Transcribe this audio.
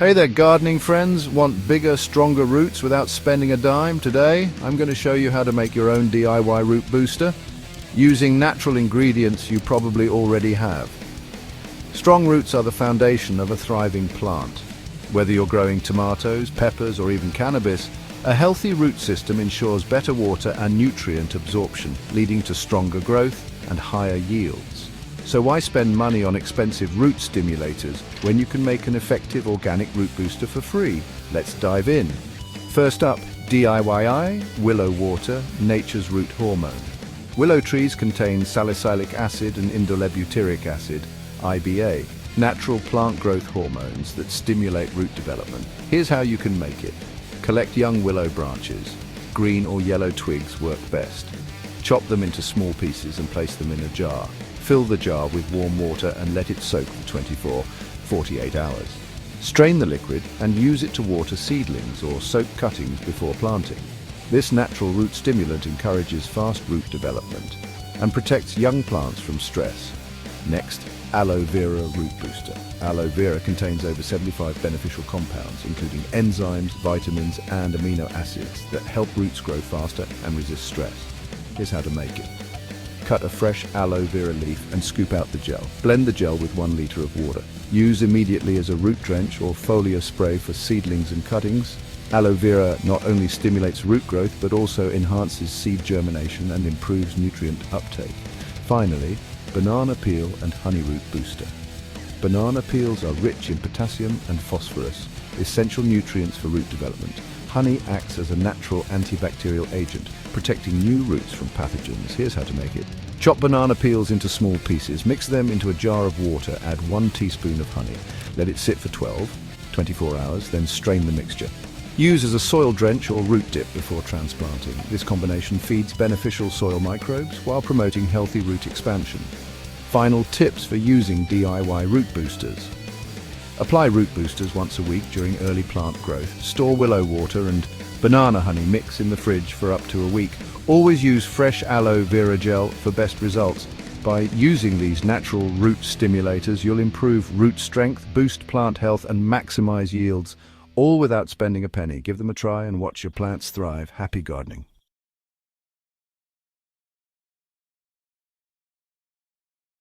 Hey there, gardening friends. Want bigger, stronger roots without spending a dime? Today, I'm going to show you how to make your own DIY root booster using natural ingredients you probably already have. Strong roots are the foundation of a thriving plant. Whether you're growing tomatoes, peppers, or even cannabis, a healthy root system ensures better water and nutrient absorption, leading to stronger growth and higher yields. So why spend money on expensive root stimulators when you can make an effective organic root booster for free? Let's dive in. First up, DIY Willow Water, nature's root hormone. Willow trees contain salicylic acid and indolebutyric acid, IBA, natural plant growth hormones that stimulate root development. Here's how you can make it. Collect young willow branches. Green or yellow twigs work best. Chop them into small pieces and place them in a jar. Fill the jar with warm water and let it soak for 24-48 hours. Strain the liquid and use it to water seedlings or soak cuttings before planting. This natural root stimulant encourages fast root development and protects young plants from stress. Next, aloe vera root booster. Aloe vera contains over 75 beneficial compounds, including enzymes, vitamins, and amino acids that help roots grow faster and resist stress. Here's how to make it. Cut a fresh aloe vera leaf and scoop out the gel. Blend the gel with 1 liter of water. Use immediately as a root drench or foliar spray for seedlings and cuttings. Aloe vera not only stimulates root growth but also enhances seed germination and improves nutrient uptake. Finally, banana peel and honey root booster. Banana peels are rich in potassium and phosphorus, essential nutrients for root development. Honey acts as a natural antibacterial agent, protecting new roots from pathogens. Here's how to make it. Chop banana peels into small pieces. Mix them into a jar of water. Add 1 teaspoon of honey. Let it sit for 12-24 hours, then strain the mixture. Use as a soil drench or root dip before transplanting. This combination feeds beneficial soil microbes while promoting healthy root expansion. Final tips for using DIY root boosters. Apply root boosters once a week during early plant growth. Store willow water and banana honey mix in the fridge for up to a week. Always use fresh aloe vera gel for best results. By using these natural root stimulators, you'll improve root strength, boost plant health, and maximize yields, all without spending a penny. Give them a try and watch your plants thrive. Happy gardening.